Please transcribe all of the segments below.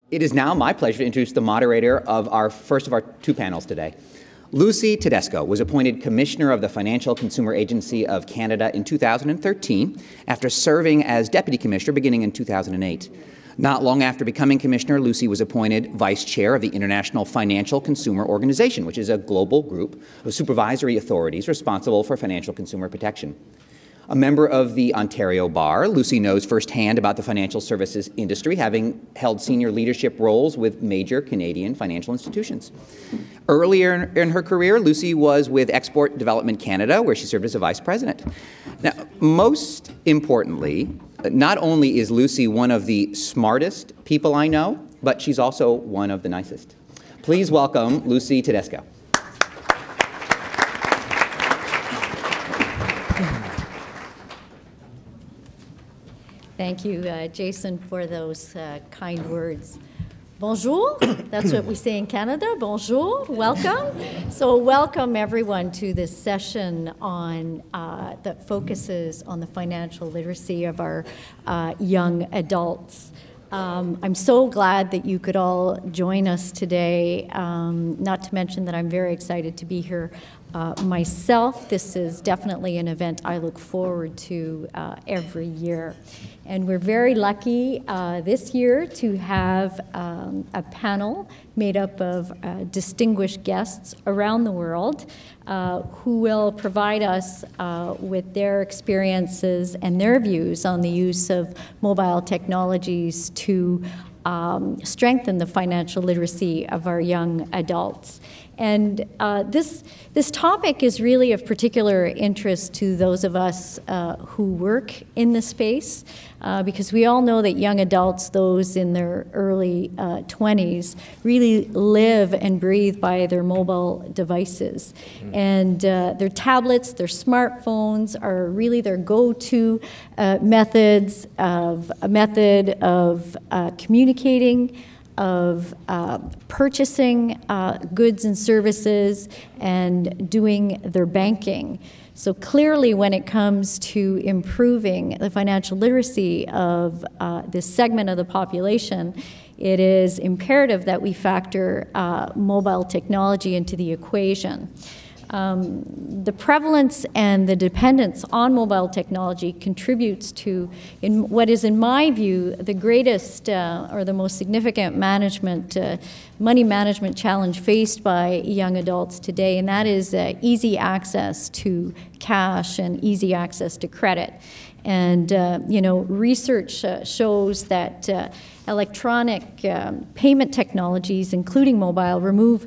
It is now my pleasure to introduce the moderator of our first of our two panels today. Lucie Tedesco was appointed Commissioner of the Financial Consumer Agency of Canada in 2013 after serving as Deputy Commissioner beginning in 2008. Not long after becoming Commissioner, Lucie was appointed Vice Chair of the International Financial Consumer Organization, which is a global group of supervisory authorities responsible for financial consumer protection. A member of the Ontario Bar, Lucie knows firsthand about the financial services industry, having held senior leadership roles with major Canadian financial institutions. Earlier in her career, Lucie was with Export Development Canada, where she served as a vice president. Now, most importantly, not only is Lucie one of the smartest people I know, but she's also one of the nicest. Please welcome Lucie Tedesco. Thank you, Jason, for those kind words. Bonjour, that's what we say in Canada. Bonjour, welcome. So welcome everyone to this session on that focuses on the financial literacy of our young adults. I'm so glad that you could all join us today, not to mention that I'm very excited to be here myself. This is definitely an event I look forward to every year. And we're very lucky this year to have a panel made up of distinguished guests around the world who will provide us with their experiences and their views on the use of mobile technologies to strengthen the financial literacy of our young adults. And this topic is really of particular interest to those of us who work in the space, because we all know that young adults, those in their early 20s, really live and breathe by their mobile devices. And their tablets, their smartphones are really their go-to method of communicating, of purchasing goods and services, and doing their banking. So clearly, when it comes to improving the financial literacy of this segment of the population, it is imperative that we factor mobile technology into the equation. The prevalence and the dependence on mobile technology contributes to what is, in my view, the greatest or the most significant money management challenge faced by young adults today, and that is easy access to cash and easy access to credit. And research shows that electronic payment technologies, including mobile, remove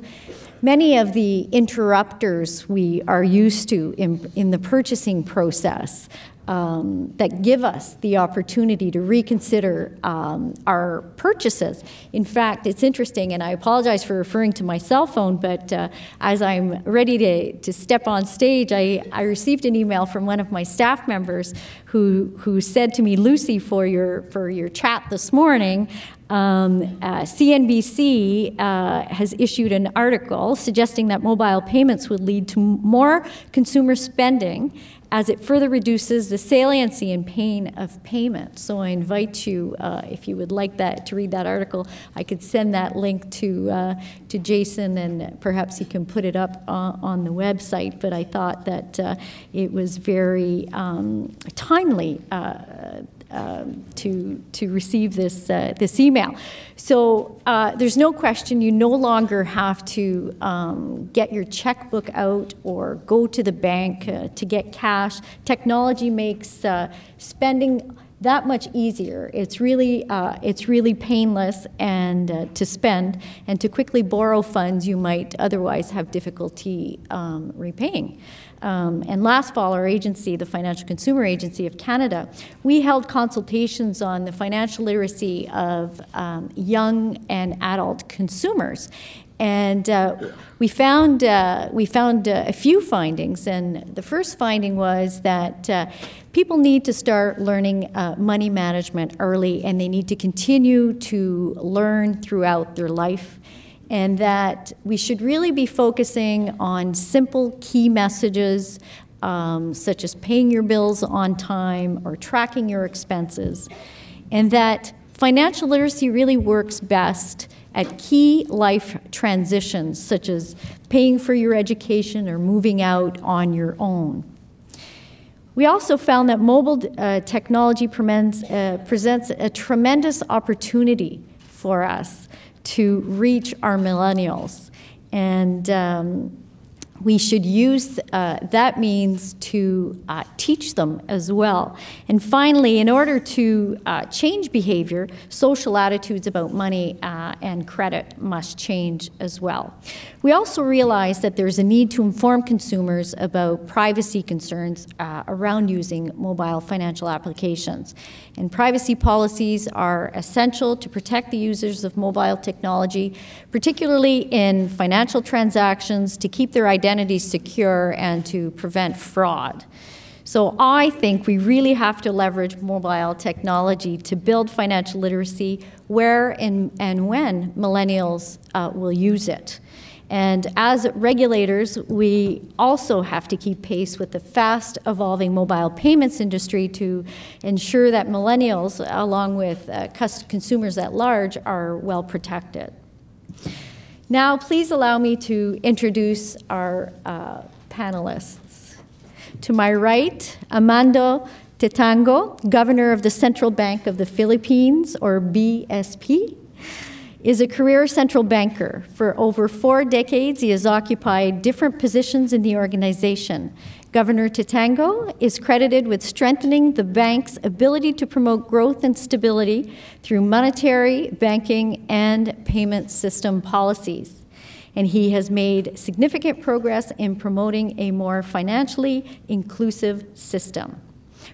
many of the interrupters we are used to in the purchasing process that give us the opportunity to reconsider our purchases. In fact, it's interesting, and I apologize for referring to my cell phone, but as I'm ready to step on stage, I received an email from one of my staff members who said to me, Lucie, for your chat this morning, CNBC has issued an article suggesting that mobile payments would lead to more consumer spending as it further reduces the saliency and pain of payment. So I invite you, if you would like to read that article, I could send that link to Jason, and perhaps he can put it up on the website. But I thought that it was very timely to receive this email. So there's no question you no longer have to get your checkbook out or go to the bank to get cash. Technology makes spending that much easier. It's really painless and to spend and to quickly borrow funds you might otherwise have difficulty repaying. And last fall, our agency, the Financial Consumer Agency of Canada, we held consultations on the financial literacy of young and adult consumers. And we found a few findings. And the first finding was that people need to start learning money management early, and they need to continue to learn throughout their life. And that we should really be focusing on simple key messages, such as paying your bills on time or tracking your expenses. And that Financial literacy really works best at key life transitions, such as paying for your education or moving out on your own. We also found that mobile technology presents a tremendous opportunity for us to reach our millennials. And we should use that means to teach them as well. And finally, in order to change behavior, social attitudes about money and credit must change as well. We also realize that there's a need to inform consumers about privacy concerns around using mobile financial applications. And privacy policies are essential to protect the users of mobile technology, particularly in financial transactions, to keep their identities secure and to prevent fraud. So I think we really have to leverage mobile technology to build financial literacy where and when millennials will use it. And as regulators, we also have to keep pace with the fast evolving mobile payments industry to ensure that millennials, along with consumers at large, are well protected. Now, please allow me to introduce our panelists. To my right, Amando Tetangco, Governor of the Central Bank of the Philippines, or BSP, is a career central banker. For over 4 decades, he has occupied different positions in the organization. Governor Tetangco is credited with strengthening the bank's ability to promote growth and stability through monetary, banking, and payment system policies. And he has made significant progress in promoting a more financially inclusive system.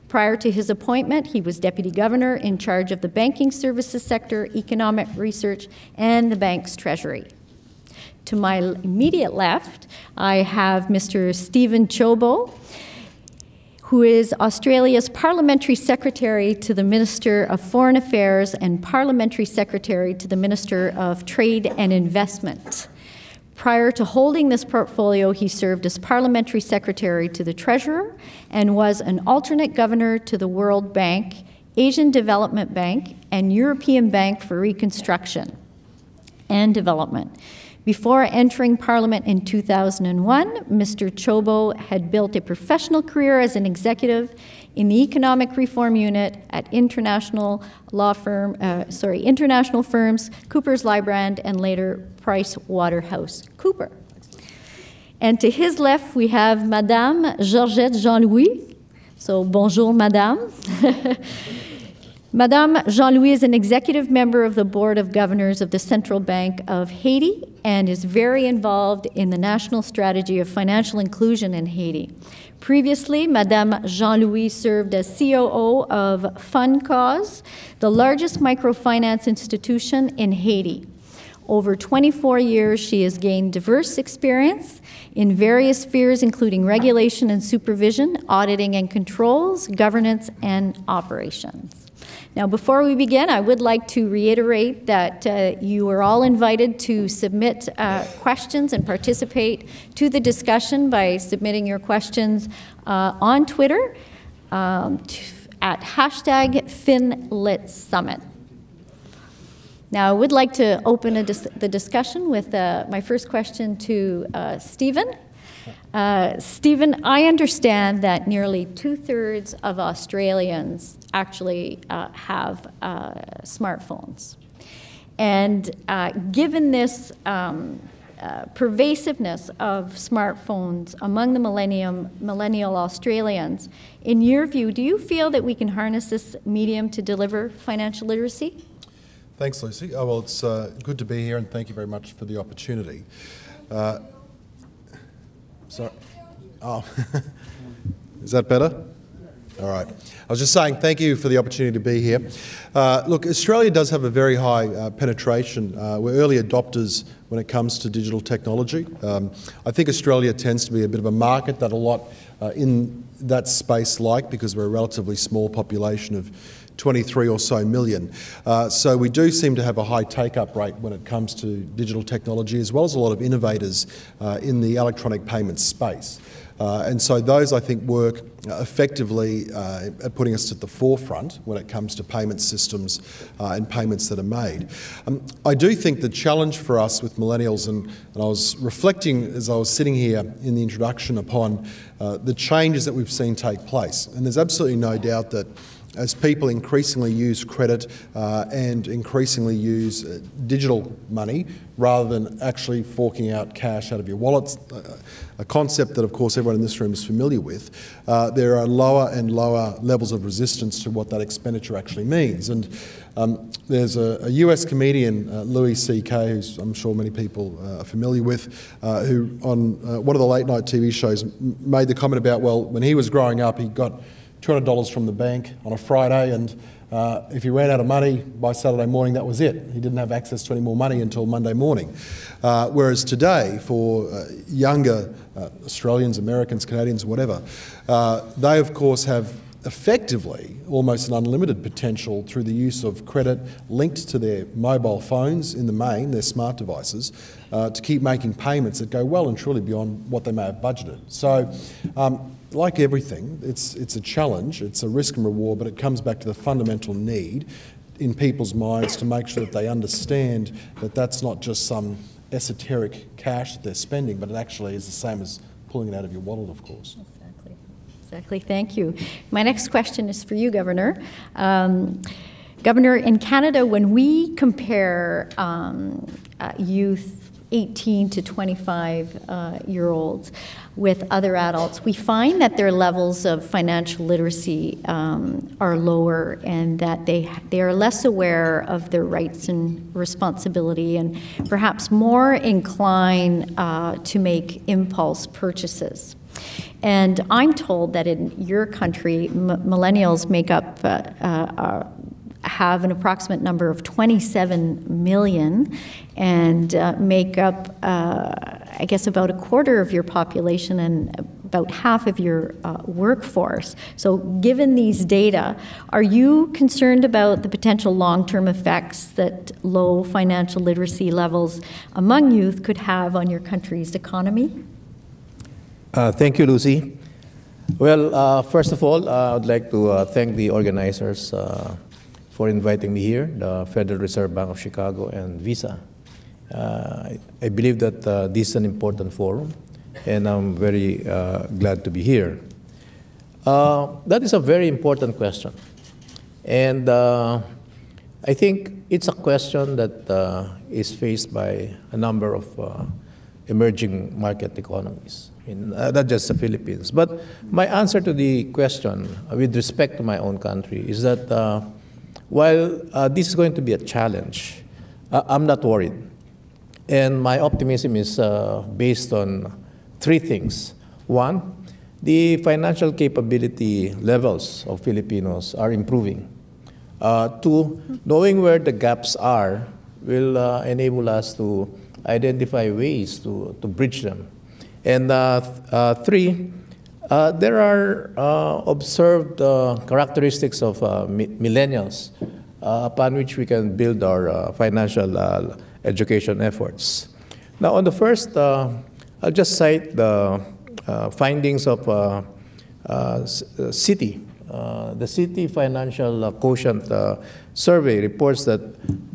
Prior to his appointment, he was deputy governor in charge of the banking services sector, economic research, and the bank's treasury. To my immediate left, I have Mr. Stephen Ciobo, who is Australia's Parliamentary Secretary to the Minister of Foreign Affairs and Parliamentary Secretary to the Minister of Trade and Investment. Prior to holding this portfolio, he served as Parliamentary Secretary to the Treasurer and was an alternate governor to the World Bank, Asian Development Bank, and European Bank for Reconstruction and Development. Before entering Parliament in 2001, Mr. Ciobo had built a professional career as an executive in the Economic Reform Unit at international firms, Coopers Lybrand, and later Price Waterhouse Cooper. And to his left, we have Madame Georgette Jean-Louis. So, bonjour, Madame. Madame Jean-Louis is an executive member of the Board of Governors of the Central Bank of Haiti and is very involved in the national strategy of financial inclusion in Haiti. Previously, Madame Jean-Louis served as COO of FundCause, the largest microfinance institution in Haiti. Over 24 years, she has gained diverse experience in various spheres, including regulation and supervision, auditing and controls, governance, and operations. Now, before we begin, I would like to reiterate that you are all invited to submit questions and participate to the discussion by submitting your questions on Twitter at #FinLitSummit. Now, I would like to open the discussion with my first question to Stephen. Stephen, I understand that nearly 2/3 of Australians actually have smartphones. And given this pervasiveness of smartphones among the millennial Australians, in your view, do you feel that we can harness this medium to deliver financial literacy? Thanks, Lucy. Oh, well, it's good to be here, and thank you very much for the opportunity. Sorry. Oh, is that better? All right. I was just saying thank you for the opportunity to be here. Look, Australia does have a very high penetration. We're early adopters when it comes to digital technology. I think Australia tends to be a bit of a market that a lot in that space like, because we're a relatively small population of 23 or so million. So we do seem to have a high take-up rate when it comes to digital technology, as well as a lot of innovators in the electronic payments space. And so those, I think, work effectively at putting us at the forefront when it comes to payment systems and payments that are made. I do think the challenge for us with millennials, and I was reflecting as I was sitting here in the introduction upon the changes that we've seen take place. And there's absolutely no doubt that as people increasingly use credit and increasingly use digital money rather than actually forking out cash out of your wallets, a concept that of course everyone in this room is familiar with, there are lower and lower levels of resistance to what that expenditure actually means. And there's a US comedian, Louis C.K., who I'm sure many people are familiar with, who on one of the late night TV shows made the comment about, well, when he was growing up, he got $200 from the bank on a Friday, and if he ran out of money by Saturday morning, that was it. He didn't have access to any more money until Monday morning. Whereas today, for younger Australians, Americans, Canadians, whatever, they of course have effectively almost an unlimited potential through the use of credit linked to their mobile phones in the main, their smart devices, to keep making payments that go well and truly beyond what they may have budgeted. So, like everything, it's a challenge, it's a risk and reward, but it comes back to the fundamental need in people's minds to make sure that they understand that that's not just some esoteric cash that they're spending, but it actually is the same as pulling it out of your wallet, of course. Exactly, thank you. My next question is for you, Governor. Governor, in Canada, when we compare youth 18 to 25-year-olds with other adults, we find that their levels of financial literacy are lower, and that they are less aware of their rights and responsibility, and perhaps more inclined to make impulse purchases. And I'm told that in your country, millennials make up have an approximate number of 27 million and make up, I guess, about a quarter of your population and about half of your workforce. So given these data, are you concerned about the potential long-term effects that low financial literacy levels among youth could have on your country's economy? Thank you, Lucie. Well, first of all, I would like to thank the organizers for inviting me here, the Federal Reserve Bank of Chicago and Visa. I believe that this is an important forum, and I'm very glad to be here. That is a very important question. And I think it's a question that is faced by a number of emerging market economies, not just the Philippines. But my answer to the question with respect to my own country is that while this is going to be a challenge, I'm not worried. And my optimism is based on three things. One, the financial capability levels of Filipinos are improving. Two, knowing where the gaps are will enable us to identify ways to bridge them. And three, there are observed characteristics of millennials upon which we can build our financial education efforts. Now, on the first, I'll just cite the findings of Citi. The Citi Financial Quotient Survey reports that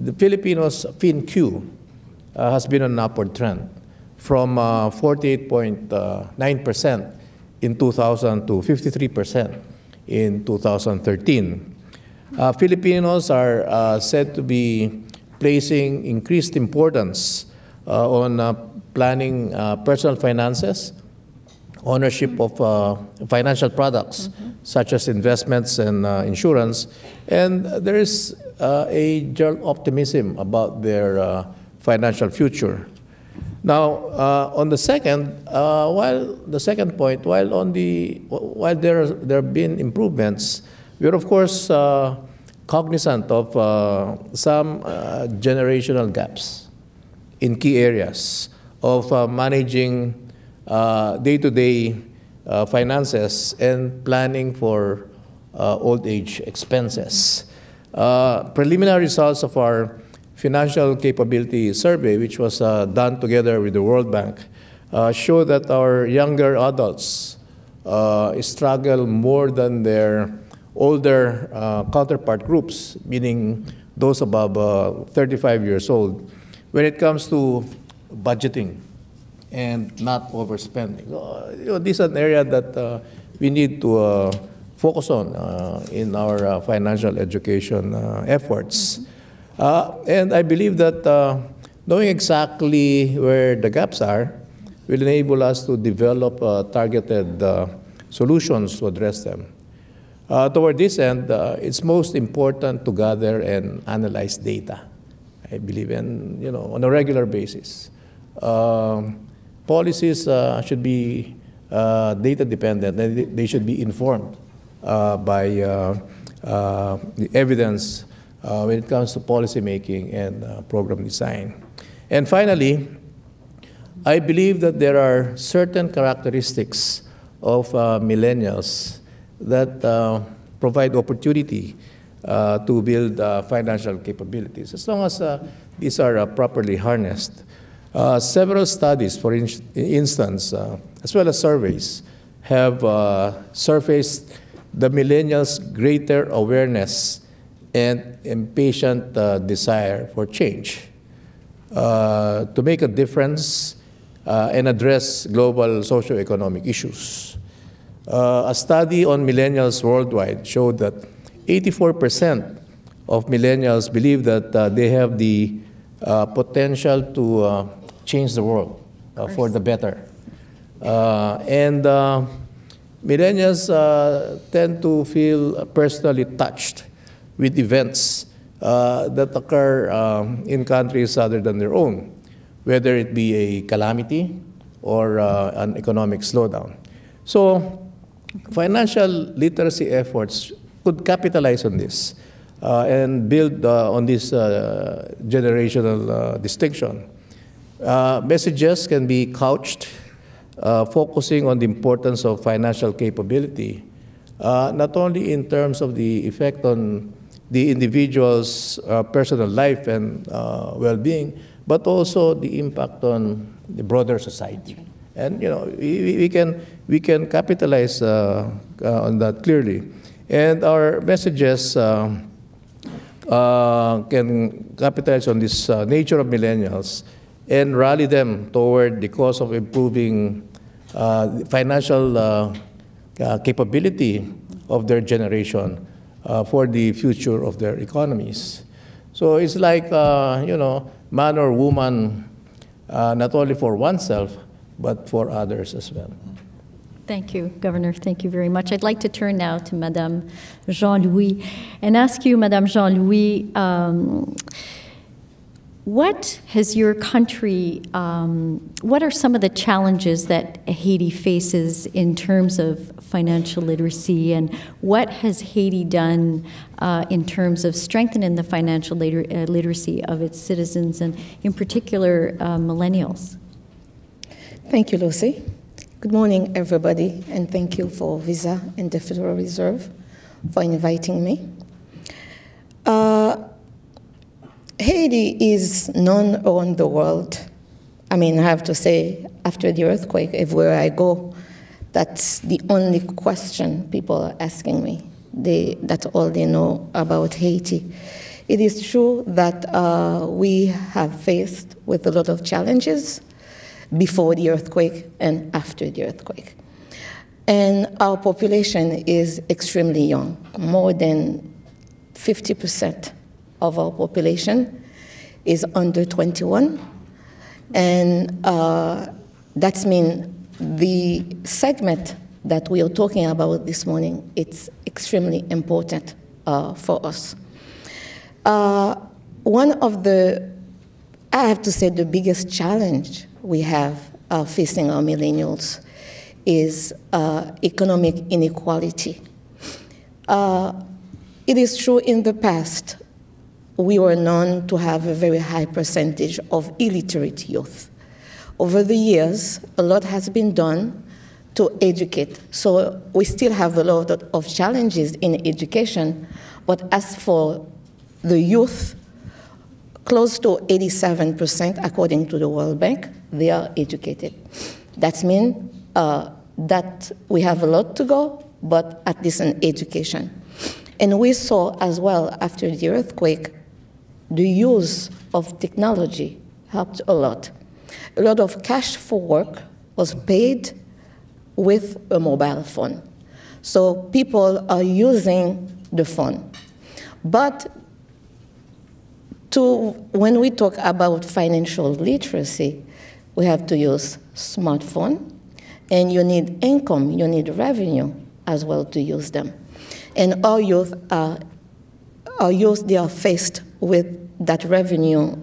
the Filipinos' FinQ has been on an upward trend from 48.9% in 2000 to 53% in 2013. Filipinos are said to be placing increased importance on planning personal finances, ownership of financial products, such as investments and insurance, and there is a general optimism about their financial future. Now, on the second, while there have been improvements, we are of course cognizant of some generational gaps in key areas of managing day-to-day finances and planning for old age expenses. Preliminary results of our Financial Capability Survey, which was done together with the World Bank, show that our younger adults struggle more than their older counterpart groups, meaning those above 35 years old, when it comes to budgeting and not overspending. This is an area that we need to focus on in our financial education efforts. And I believe that knowing exactly where the gaps are will enable us to develop targeted solutions to address them. Toward this end, it's most important to gather and analyze data, I believe, and on a regular basis. Policies should be data dependent, and they should be informed by the evidence when it comes to policy making and program design. And finally, I believe that there are certain characteristics of millennials that provide opportunity to build financial capabilities, as long as these are properly harnessed. Several studies, for instance, as well as surveys, have surfaced the millennials' greater awareness and impatient desire for change to make a difference and address global socioeconomic issues. A study on millennials worldwide showed that 84% of millennials believe that they have the potential to change the world for the better. And millennials tend to feel personally touched with events that occur in countries other than their own, whether it be a calamity or an economic slowdown. So financial literacy efforts could capitalize on this and build on this generational distinction. Messages can be couched focusing on the importance of financial capability, not only in terms of the effect on the individual's personal life and well-being, but also the impact on the broader society. And we can capitalize on that clearly. And our messages can capitalize on this nature of millennials and rally them toward the cause of improving financial capability of their generation for the future of their economies. So it's like, man or woman, not only for oneself, but for others as well. Thank you, Governor. Thank you very much. I'd like to turn now to Madame Jean-Louis and ask you, Madame Jean-Louis, what has your country, what are some of the challenges that Haiti faces in terms of financial literacy, and what has Haiti done in terms of strengthening the financial literacy of its citizens, and in particular, millennials? Thank you, Lucie. Good morning, everybody, and thank you for Visa and the Federal Reserve for inviting me. Haiti is known around the world. I mean, I have to say, after the earthquake, everywhere I go, that's the only question people are asking me. That's all they know about Haiti. It is true that we have faced with a lot of challenges before the earthquake and after the earthquake. And our population is extremely young. More than 50% of our population is under 21. And that means the segment that we are talking about this morning, it's extremely important for us. One of the, I have to say, the biggest challenge we have facing our millennials is economic inequality. It is true in the past, we were known to have a very high percentage of illiterate youth. Over the years, a lot has been done to educate. So we still have a lot of challenges in education, but as for the youth, close to 87%, according to the World Bank, they are educated. That means that we have a lot to go, but at least in education. And we saw as well after the earthquake, the use of technology helped a lot. A lot of cash for work was paid with a mobile phone. So people are using the phone. But when we talk about financial literacy, we have to use smartphone, and you need income, you need revenue as well to use them. And our youth, they are faced with that revenue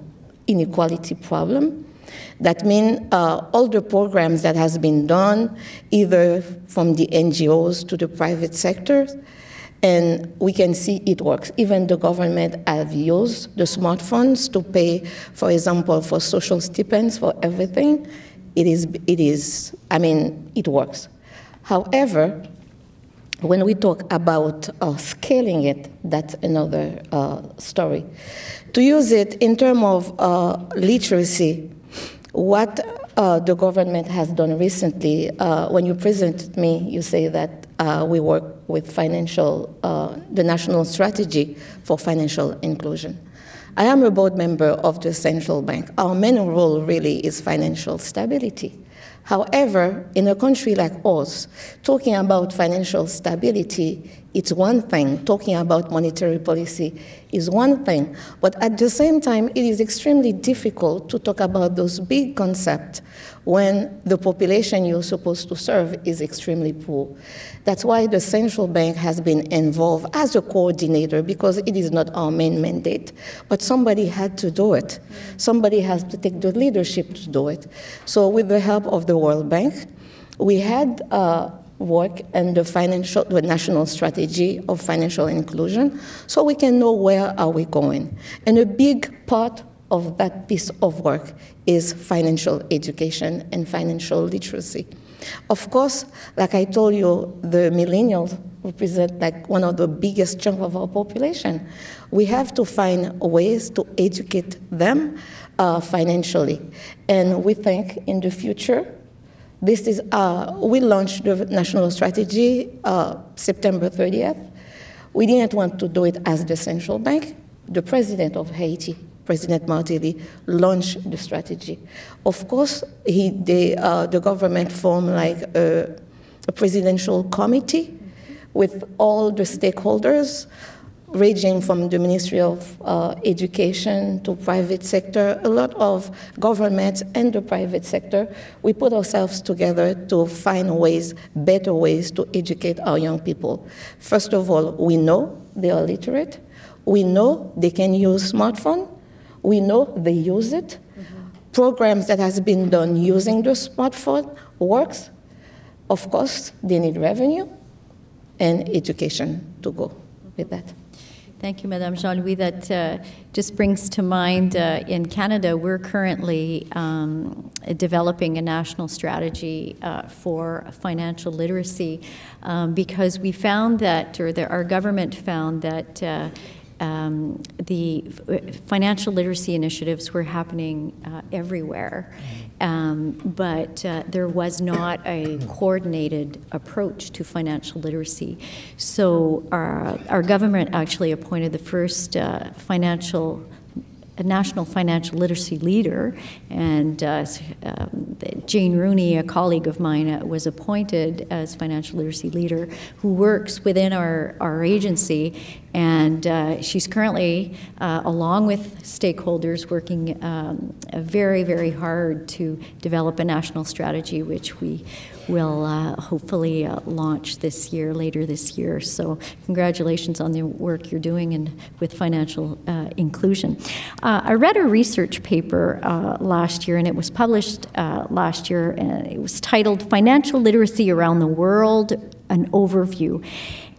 inequality problem. That means all the programs that has been done, either from the NGOs to the private sector, and we can see it works. Even the government have used the smartphones to pay, for example, for social stipends, for everything. It works. However, when we talk about scaling it, that's another story. To use it in terms of literacy, what the government has done recently, when you presented me, you say that we work with the National Strategy for Financial Inclusion. I am a board member of the Central Bank. Our main role really is financial stability. However, in a country like ours, talking about financial stability, it's one thing. Talking about monetary policy is one thing. But at the same time, it is extremely difficult to talk about those big concepts when the population you're supposed to serve is extremely poor. That's why the central bank has been involved as a coordinator, because it is not our main mandate. But somebody had to do it. Somebody has to take the leadership to do it. So with the help of the World Bank, we had work in the national strategy of financial inclusion, so we can know where are we going. And a big part of that piece of work is financial education and financial literacy. Of course, like I told you, the millennials represent like one of the biggest chunk of our population. We have to find ways to educate them financially. And we think in the future, this is, we launched the national strategy September 30th. We didn't want to do it as the central bank. The president of Haiti, President Martelly, launched the strategy. Of course, the government formed like a presidential committee with all the stakeholders, ranging from the Ministry of Education to private sector, a lot of government and the private sector. We put ourselves together to find ways, better ways to educate our young people. First of all, we know they are literate. We know they can use smartphone. We know they use it. Programs that has been done using the smartphone works. Of course, they need revenue and education to go with that. Thank you, Madame Jean-Louis. That just brings to mind, in Canada, we're currently developing a national strategy for financial literacy because we found that, our government found that the financial literacy initiatives were happening everywhere, but there was not a coordinated approach to financial literacy. So our government actually appointed the first national financial literacy leader, and Jane Rooney, a colleague of mine, was appointed as financial literacy leader, who works within our agency, and she's currently, along with stakeholders, working very, very hard to develop a national strategy, which we will hopefully launch later this year. So congratulations on the work you're doing with financial inclusion. I read a research paper last year, and it was published last year, and it was titled Financial Literacy Around the World, an Overview.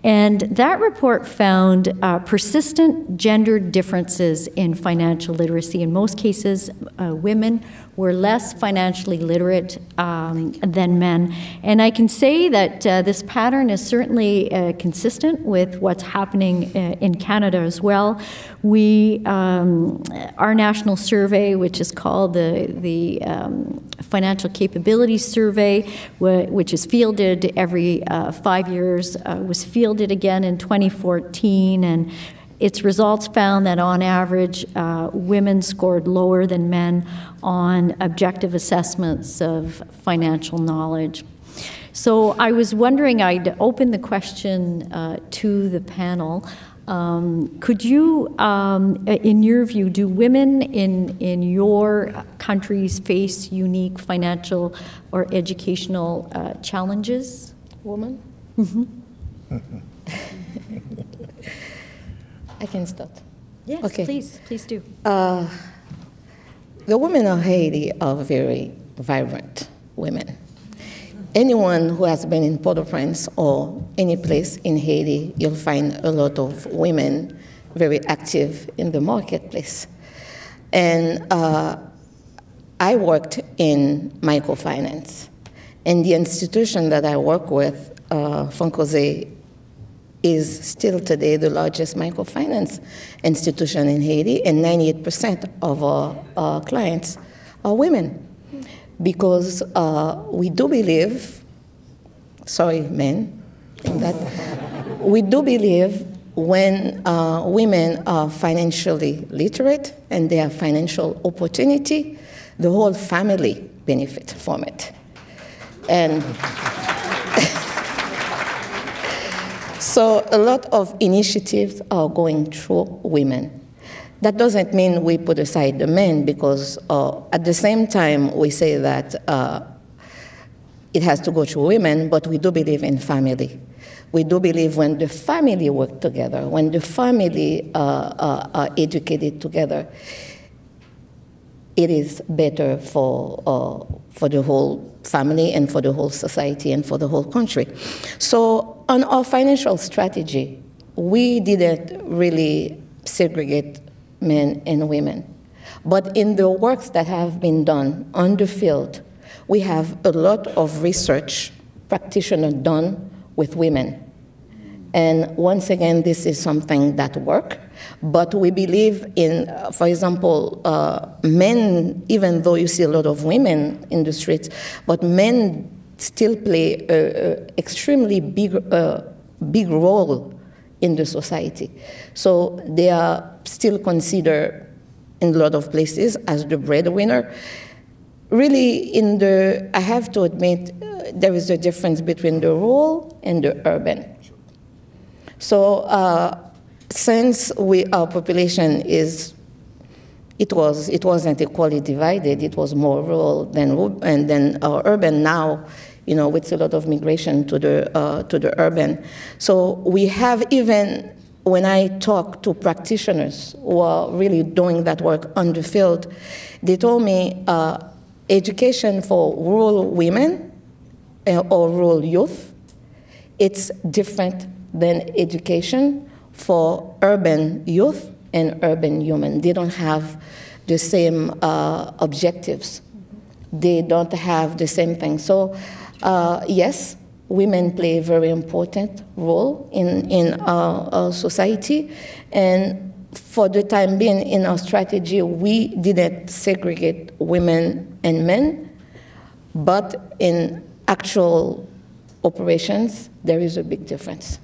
And that report found persistent gender differences in financial literacy. In most cases, women were less financially literate than men. And I can say that this pattern is certainly consistent with what's happening in Canada as well. Our national survey, which is called the Financial Capabilities Survey, which is fielded every 5 years, was fielded again in 2014, and its results found that on average, women scored lower than men on objective assessments of financial knowledge. So I was wondering, I'd open the question to the panel. Could you, in your view, do women in your countries face unique financial or educational challenges? Woman? Mm-hmm. I can start. Yes, okay. Please do. The women of Haiti are very vibrant women. Anyone who has been in Port-au-Prince or any place in Haiti, you'll find a lot of women very active in the marketplace. And I worked in microfinance. And the institution that I work with, Foncoze, is still today the largest microfinance institution in Haiti, and 98% of our clients are women. Because we do believe, sorry, men, that we do believe when women are financially literate and they have financial opportunity, the whole family benefits from it. And so a lot of initiatives are going through women. That doesn't mean we put aside the men, because at the same time we say that it has to go through women, but we do believe in family. We do believe when the family work together, when the family are educated together, it is better for the whole family and for the whole society and for the whole country. So on our financial strategy, we didn't really segregate men and women. But in the works that have been done on the field, we have a lot of research practitioners done with women. And once again, this is something that works. But we believe in, for example, men, even though you see a lot of women in the streets, but men still play an extremely big role in the society. So they are still considered in a lot of places as the breadwinner. Really, I have to admit, there is a difference between the rural and the urban. So since our population it wasn't equally divided, it was more rural than urban now, with a lot of migration to the urban. So we have, even when I talk to practitioners who are really doing that work on the field, they told me education for rural women or rural youth, it's different than education for urban youth and urban women. They don't have the same objectives. They don't have the same thing. So yes, women play a very important role in our society. And for the time being in our strategy, we didn't segregate women and men, but in actual operations, there is a big difference.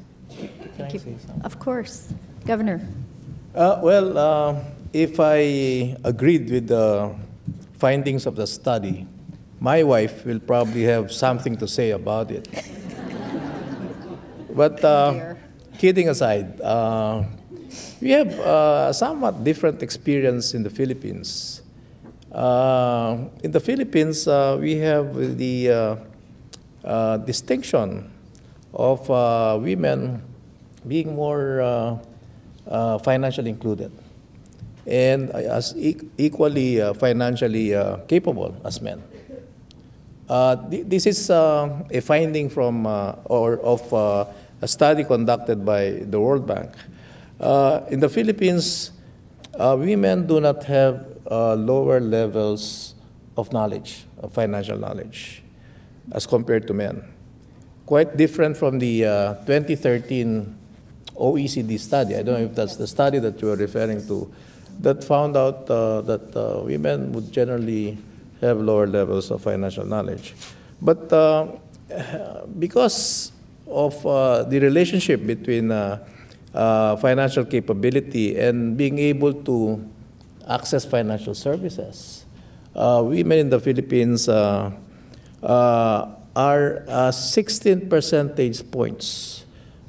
Thank you. Of course. Governor. If I agreed with the findings of the study, my wife will probably have something to say about it. But kidding aside, we have a somewhat different experience in the Philippines. In the Philippines, we have the distinction of women being more financially included and as equally financially capable as men. This is a finding from of a study conducted by the World Bank. In the Philippines, women do not have lower levels of knowledge, of financial knowledge, as compared to men. Quite different from the 2013 OECD study. I don't know if that's the study that you are referring to, that found out that women would generally have lower levels of financial knowledge. But because of the relationship between financial capability and being able to access financial services, women in the Philippines are 16 percentage points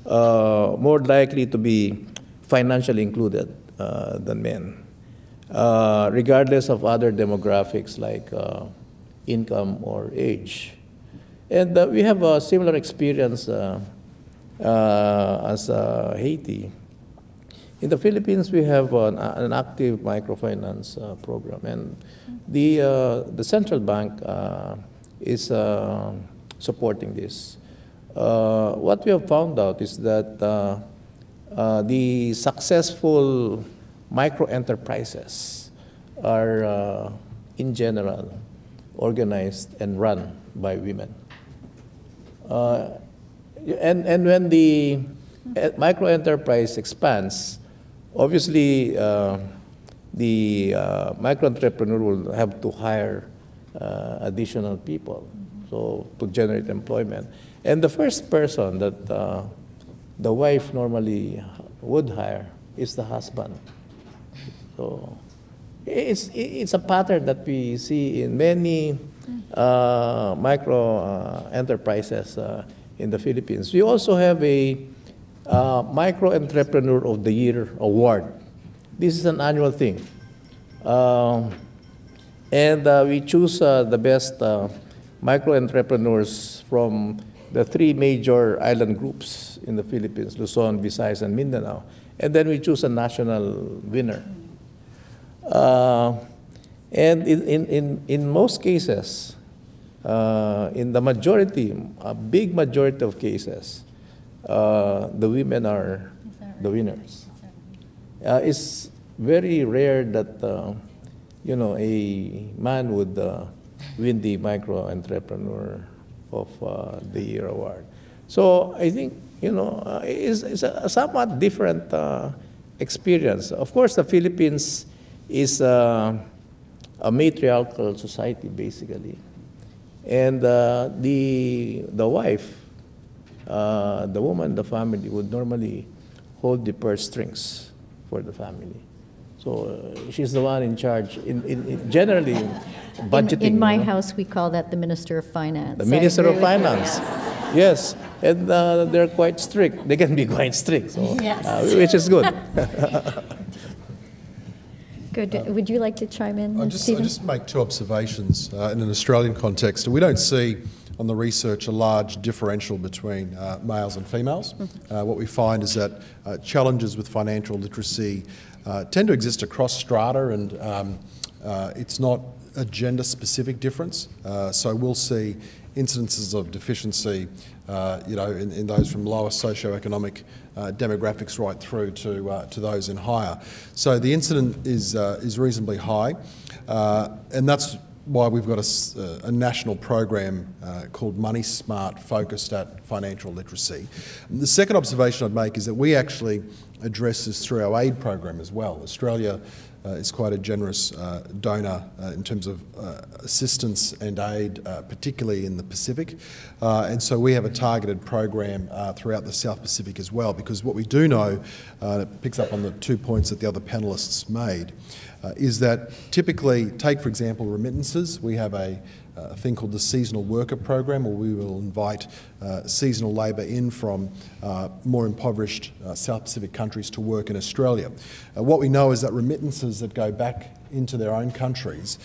more likely to be financially included than men, regardless of other demographics like income or age. And we have a similar experience as Haiti. In the Philippines, we have an active microfinance program, and the Central Bank is supporting this. What we have found out is that the successful micro-enterprises are, in general, organized and run by women. And when the micro-enterprise expands, obviously the micro-entrepreneur will have to hire additional people, so to generate employment. And the first person that the wife normally would hire is the husband. So it's a pattern that we see in many micro enterprises in the Philippines. We also have a Micro Entrepreneur of the Year award. This is an annual thing. And we choose the best micro entrepreneurs from the 3 major island groups in the Philippines, Luzon, Visayas, and Mindanao. And then we choose a national winner. And in most cases, in the majority, a big majority of cases, the women are the winners. It's very rare that you know, a man would win the Micro Entrepreneur of the Year award. So I think, you know, it's a somewhat different experience. Of course, the Philippines is a matriarchal society, basically. And the wife, the woman, the family would normally hold the purse strings for the family. So she's the one in charge, generally budgeting. In my house, we call that the Minister of Finance. The Minister of Finance, yes. And they're quite strict. They can be quite strict, so, yes. Which is good. Good. Would you like to chime in, I'll just make 2 observations in an Australian context. We don't see on the research a large differential between males and females. What we find is that challenges with financial literacy tend to exist across strata, and it's not a gender-specific difference. So we'll see incidences of deficiency, you know, in those from lower socioeconomic demographics right through to those in higher. So the incidence is reasonably high, and that's why we've got a national program called Money Smart, focused at financial literacy. And the second observation I'd make is that we actually address this through our aid program as well. Australia is quite a generous donor in terms of assistance and aid, particularly in the Pacific. And so we have a targeted program throughout the South Pacific as well, because what we do know, it picks up on the 2 points that the other panellists made, is that typically, take for example remittances, we have a thing called the seasonal worker program, where we will invite seasonal labour in from more impoverished South Pacific countries to work in Australia. What we know is that remittances that go back into their own countries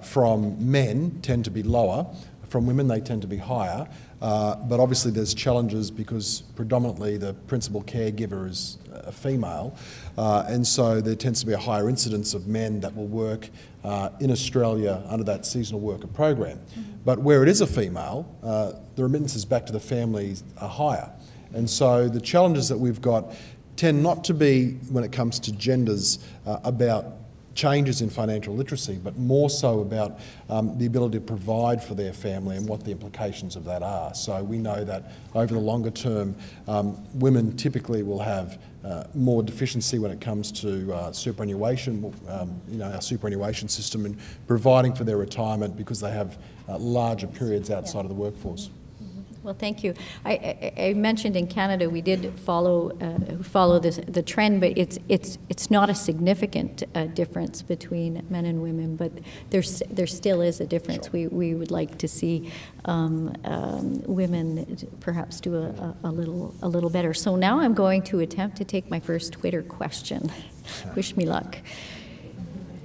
from men tend to be lower, from women they tend to be higher, but obviously there's challenges because predominantly the principal caregiver is a female, and so there tends to be a higher incidence of men that will work in Australia under that seasonal worker program. But where it is a female, the remittances back to the families are higher. And so the challenges that we've got tend not to be, when it comes to genders, about changes in financial literacy, but more so about the ability to provide for their family and what the implications of that are. So we know that over the longer term, women typically will have more deficiency when it comes to superannuation, our superannuation system, and providing for their retirement because they have larger periods outside of the workforce. Well, thank you. I mentioned in Canada we did follow the trend, but it's not a significant difference between men and women, but there still is a difference. Sure. We would like to see women perhaps do a little better. So now I'm going to attempt to take my first Twitter question. Wish me luck.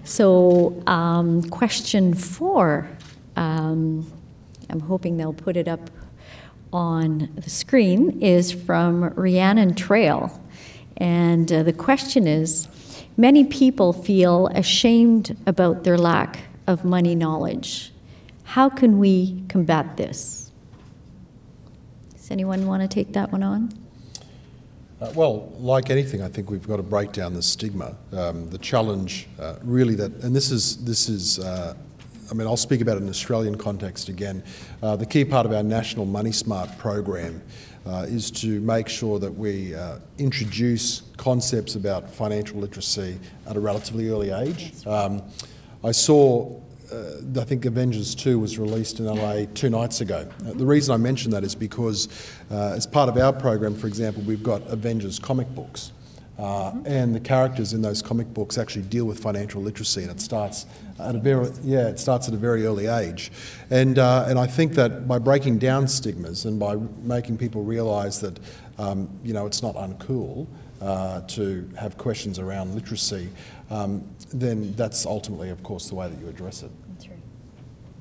So question 4. I'm hoping they'll put it up on the screen, is from Rhiannon Trail. And the question is, many people feel ashamed about their lack of money knowledge. How can we combat this? Does anyone want to take that one on? Well, like anything, I think we've got to break down the stigma. The challenge really and this is I'll speak about it in an Australian context again. The key part of our National Money Smart program is to make sure that we introduce concepts about financial literacy at a relatively early age. I saw, I think Avengers 2 was released in LA 2 nights ago. The reason I mention that is because as part of our program, for example, we've got Avengers comic books. And the characters in those comic books actually deal with financial literacy, and it starts at a very early age. And I think that by breaking down stigmas and by making people realise that it's not uncool to have questions around literacy, then that's ultimately, of course, the way that you address it. That's right.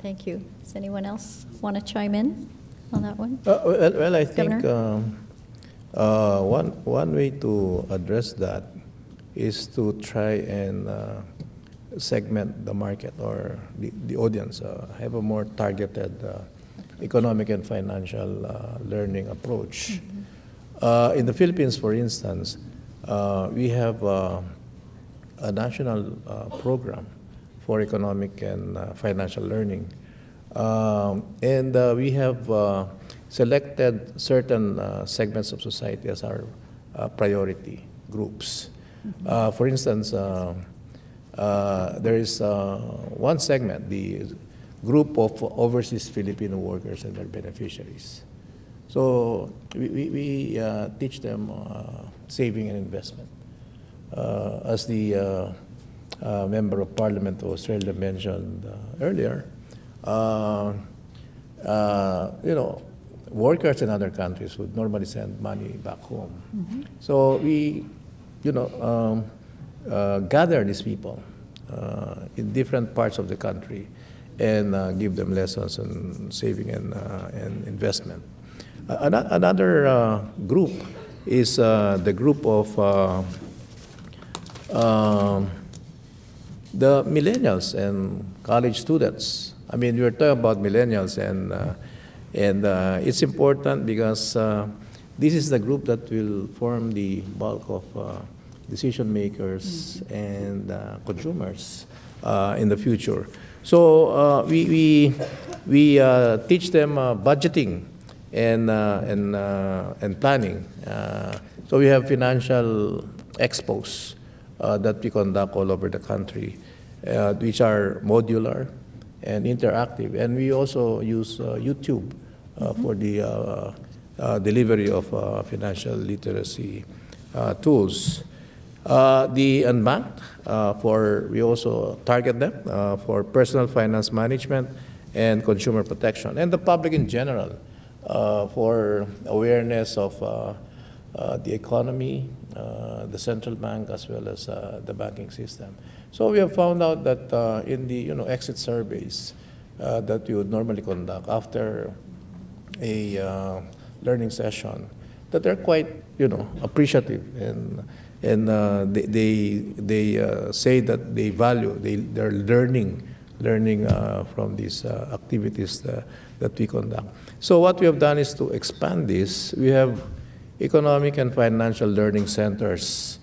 Thank you. Does anyone else want to chime in on that one? Well, I think. One way to address that is to try and segment the market or the audience, have a more targeted economic and financial learning approach. In the Philippines, for instance, we have a national program for economic and financial learning. And we have selected certain segments of society as our priority groups. For instance, there is one segment, the group of overseas Filipino workers and their beneficiaries. So we teach them saving and investment. As the Member of Parliament of Australia mentioned earlier, workers in other countries would normally send money back home. So we, gather these people in different parts of the country and give them lessons on saving and investment. Another group is the group of the millennials and college students. I mean, we're talking about millennials, and it's important because this is the group that will form the bulk of decision makers and consumers in the future. So we teach them budgeting and planning. So we have financial expos that we conduct all over the country, which are modular and interactive. And we also use YouTube for the delivery of financial literacy tools. The unbanked, we also target them for personal finance management and consumer protection, and the public in general for awareness of the economy, the central bank, as well as the banking system. So we have found out that in the exit surveys that we would normally conduct after a learning session, that they're quite appreciative, and they say that they value they're learning from these activities that we conduct. So what we have done is to expand this. We have economic and financial learning centers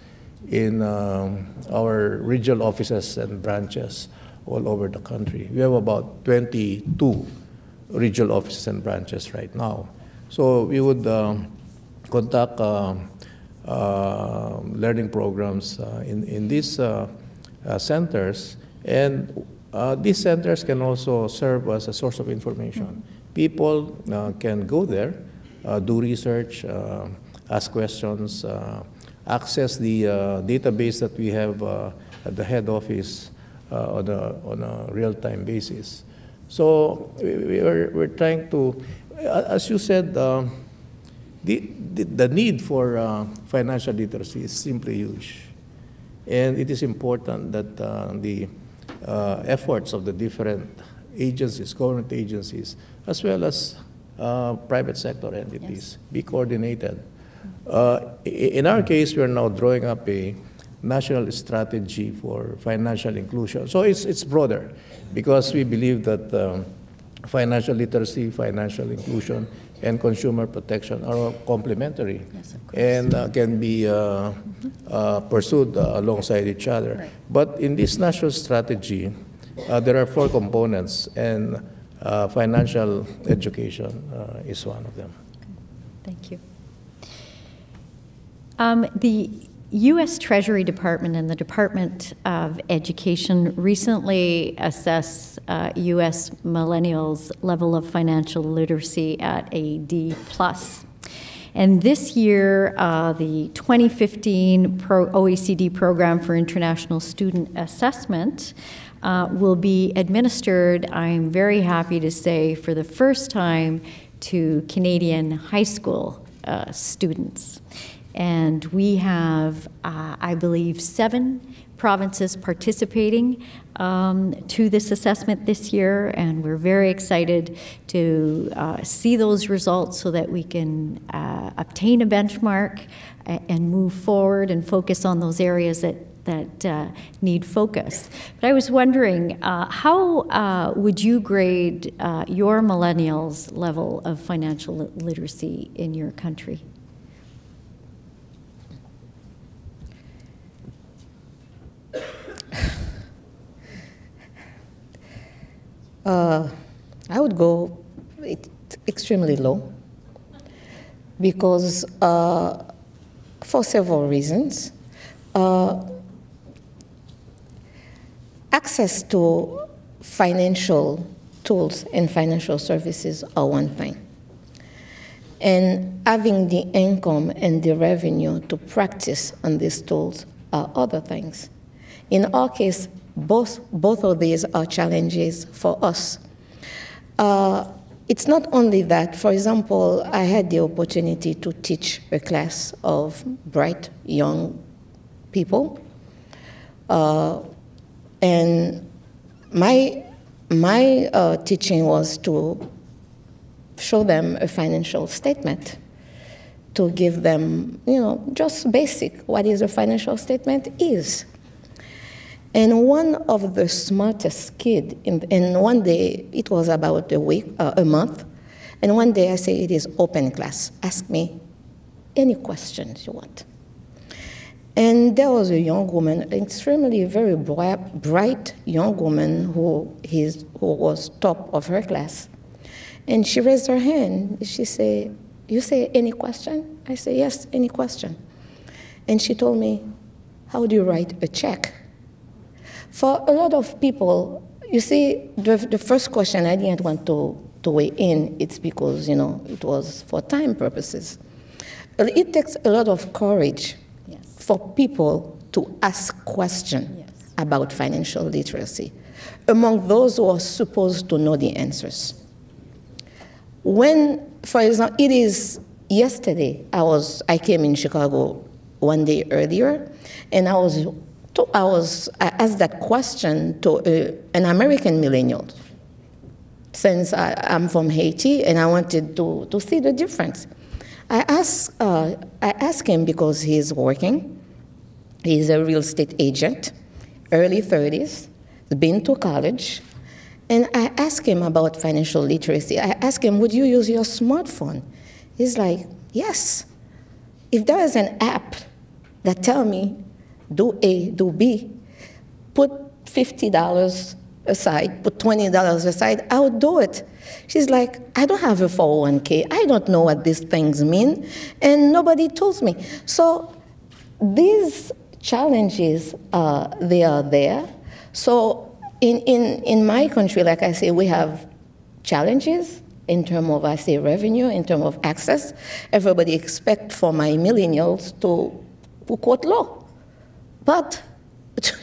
in our regional offices and branches all over the country. We have about 22 regional offices and branches right now. So we would conduct learning programs in these centers, and these centers can also serve as a source of information. People can go there, do research, ask questions, access the database that we have at the head office on a real-time basis. So we're trying to, as you said, the need for financial literacy is simply huge. And it is important that the efforts of the different agencies, government agencies, as well as private sector entities, be coordinated. In our case, we are now drawing up a national strategy for financial inclusion. So it's broader, because we believe that financial literacy, financial inclusion, and consumer protection are all complementary, and can be pursued alongside each other. Right. But in this national strategy, there are 4 components, and financial education is one of them. Thank you. The U.S. Treasury Department and the Department of Education recently assessed U.S. millennials' level of financial literacy at a D+. And this year, the 2015 OECD Program for International Student Assessment will be administered, I'm very happy to say, for the first time to Canadian high school students. And we have, I believe, 7 provinces participating to this assessment this year, and we're very excited to see those results so that we can obtain a benchmark and move forward and focus on those areas that need focus. But I was wondering, how would you grade your millennials' level of financial literacy in your country? I would go extremely low, because for several reasons. Access to financial tools and financial services are one thing. And having the income and the revenue to practice on these tools are other things. In our case, both of these are challenges for us. It's not only that. For example, I had the opportunity to teach a class of bright young people, and my teaching was to show them a financial statement, to give them, just basic what is a financial statement is. And one of the smartest kids, and one day, it was about a month, and one day I say, it is open class. Ask me any questions you want. And there was a young woman, extremely very bright young woman who was top of her class. And she raised her hand. She said, you say any question? I say, yes, any question. And she told me, how do you write a check? For a lot of people, you see, the first question I didn't want to weigh in, it's because, it was for time purposes. It takes a lot of courage for people to ask questions about financial literacy among those who are supposed to know the answers. When, for example, it is yesterday, I came in Chicago one day earlier, and I asked that question to an American millennial, since I'm from Haiti and I wanted to see the difference. I asked him because he's working. He's a real estate agent, early 30s, been to college. And I asked him about financial literacy. I asked him, would you use your smartphone? He's like, yes. if there is an app that tell me, do A, do B, put $50 aside, put $20 aside, I would do it. She's like, I don't have a 401k. I don't know what these things mean, and nobody tells me. So these challenges, they are there. So in my country, like I say, we have challenges in terms of, I say, revenue, in terms of access. Everybody expects for my millennials to quote law. But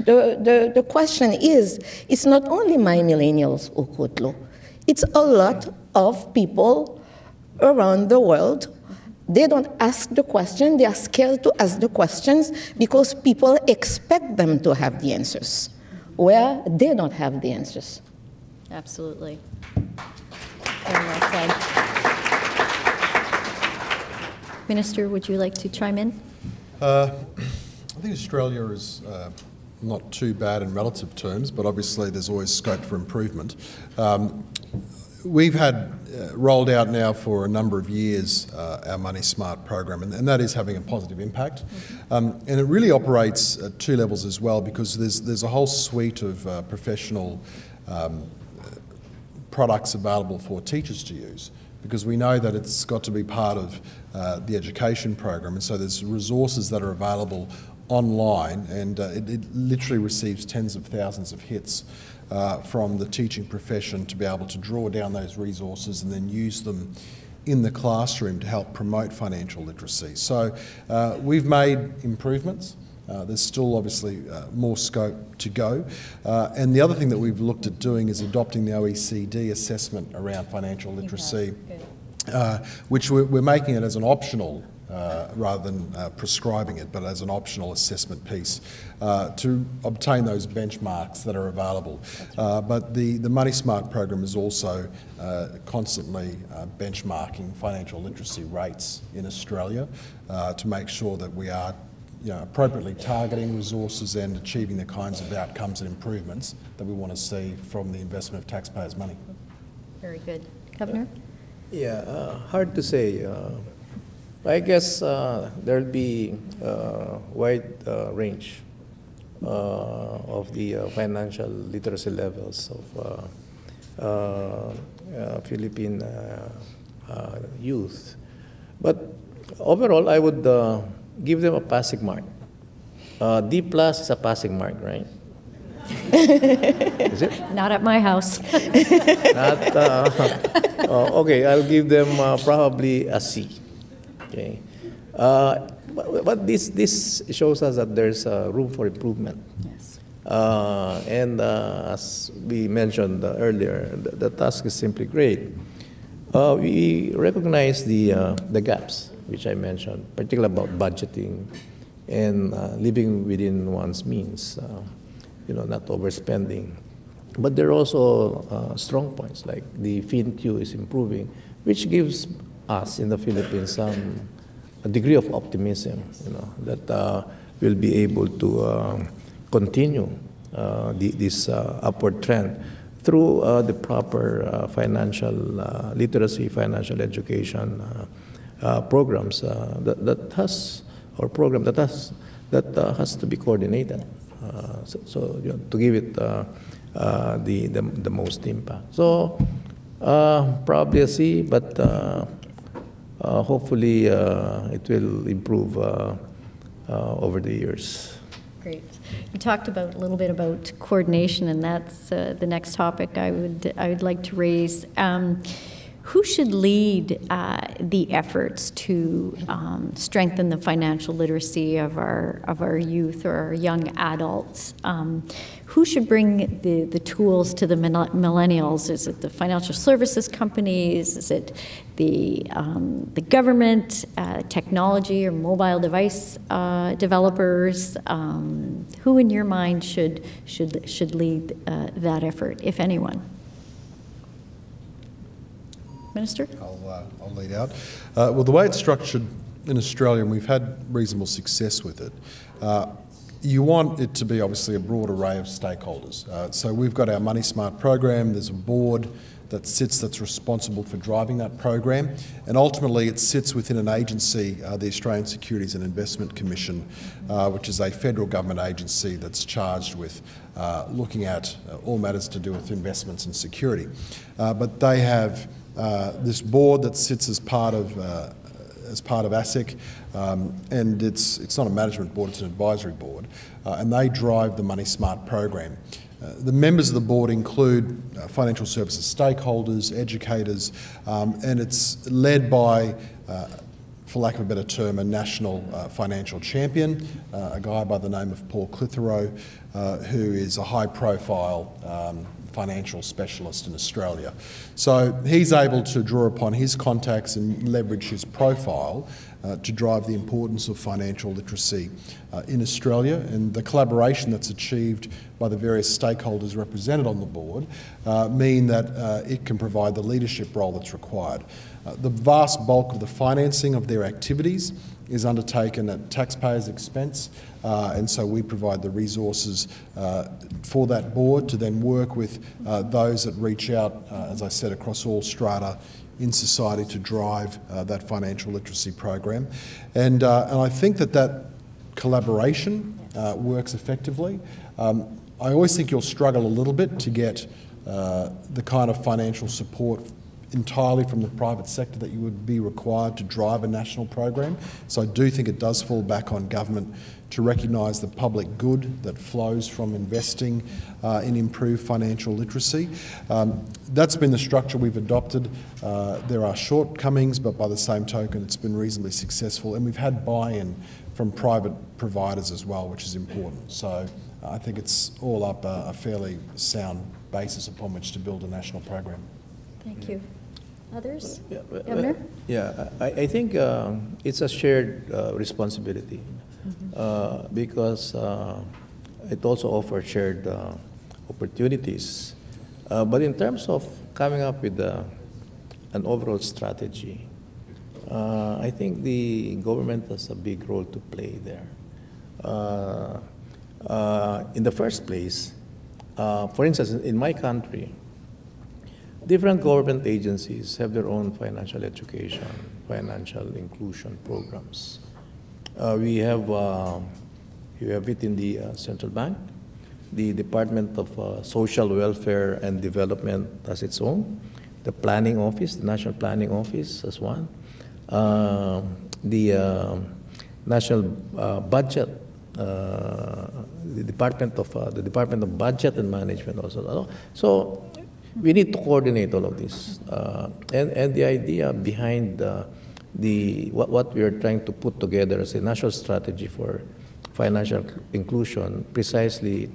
the question is, it's not only my millennials who quote law. It's a lot of people around the world. They don't ask the question. They are scared to ask the questions because people expect them to have the answers, where they don't have the answers. Absolutely. Very well said. Minister, would you like to chime in? I think Australia is not too bad in relative terms, but obviously there's always scope for improvement. We've had rolled out now for a number of years our Money Smart program, and that is having a positive impact. And it really operates at two levels as well, because there's a whole suite of professional products available for teachers to use, because we know that it's got to be part of the education program, and so there's resources that are available online, and it literally receives tens of thousands of hits from the teaching profession to be able to draw down those resources and then use them in the classroom to help promote financial literacy. So we've made improvements. There's still obviously more scope to go. And the other thing that we've looked at doing is adopting the OECD assessment around financial literacy, which we're making it as an optional rather than prescribing it, but as an optional assessment piece to obtain those benchmarks that are available. But the Money Smart program is also constantly benchmarking financial literacy rates in Australia to make sure that we are appropriately targeting resources and achieving the kinds of outcomes and improvements that we want to see from the investment of taxpayers' money. Very good. Governor? Yeah, hard to say. I guess there'll be a wide range of the financial literacy levels of Philippine youth. But overall, I would give them a passing mark. D+ is a passing mark, right? Is it? Not at my house. Okay, I'll give them probably a C. Okay, but this shows us that there's room for improvement. Yes. And as we mentioned earlier, the task is simply great. We recognize the gaps, which I mentioned, particularly about budgeting and living within one's means, not overspending. But there are also strong points, like the FinQ is improving, which gives us in the Philippines a degree of optimism, that we'll be able to continue this upward trend through the proper financial literacy, financial education programs that has to be coordinated. So to give it the most impact. So probably a C, but hopefully it will improve over the years. Great. You talked a little bit about coordination, and that's the next topic I would like to raise. Who should lead the efforts to strengthen the financial literacy of our youth or our young adults? Who should bring the tools to the millennials? Is it the financial services companies? Is it the government, technology or mobile device developers? Who, in your mind, should lead that effort, if anyone? Minister? I'll lead out. Well, the way it's structured in Australia, and we've had reasonable success with it, you want it to be obviously a broad array of stakeholders. So we've got our Money Smart program, there's a board, that sits that's responsible for driving that program, and ultimately it sits within an agency, the Australian Securities and Investment Commission, which is a federal government agency that's charged with looking at all matters to do with investments and security. But they have this board that sits as part of ASIC, and it's not a management board, it's an advisory board, and they drive the Money Smart program. The members of the board include financial services stakeholders, educators, and it's led by, for lack of a better term, a national financial champion, a guy by the name of Paul Clitheroe, who is a high-profile financial specialist in Australia. So he's able to draw upon his contacts and leverage his profile to drive the importance of financial literacy in Australia, and the collaboration that's achieved by the various stakeholders represented on the board mean that it can provide the leadership role that's required. The vast bulk of the financing of their activities is undertaken at taxpayers' expense, and so we provide the resources for that board to then work with those that reach out, as I said, across all strata in society to drive that financial literacy program. And I think that collaboration works effectively. I always think you'll struggle a little bit to get the kind of financial support entirely from the private sector that you would be required to drive a national program. So I do think it does fall back on government to recognise the public good that flows from investing in improved financial literacy. That's been the structure we've adopted. There are shortcomings, but by the same token, it's been reasonably successful, and we've had buy-in from private providers as well, which is important. So I think it's all up a fairly sound basis upon which to build a national program. Thank you. Others? Governor? I think it's a shared responsibility because it also offers shared opportunities. But in terms of coming up with an overall strategy, I think the government has a big role to play there. In the first place, for instance, in my country, different government agencies have their own financial education, financial inclusion programs. We have it in the Central Bank. The Department of Social Welfare and Development has its own. The Planning Office, the National Planning Office has one. The National Budget, the Department of Budget and Management also. So we need to coordinate all of this, and the idea behind what we are trying to put together as a national strategy for financial inclusion precisely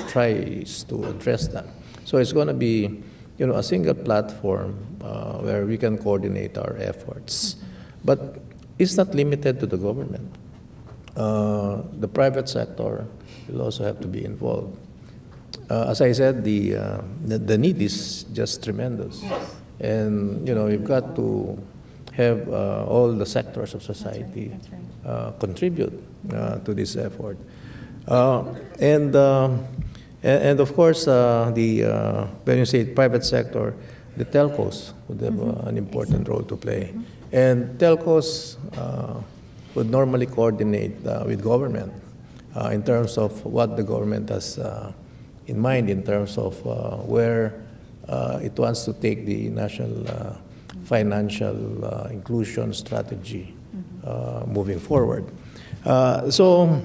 tries to address that. So it's going to be, a single platform where we can coordinate our efforts, but it's not limited to the government. The private sector will also have to be involved. As I said, the need is just tremendous, and you've got to have all the sectors of society contribute to this effort, and of course, when you say private sector, the telcos would have an important role to play, and telcos would normally coordinate with government in terms of what the government has in mind in terms of where it wants to take the national financial inclusion strategy moving forward. So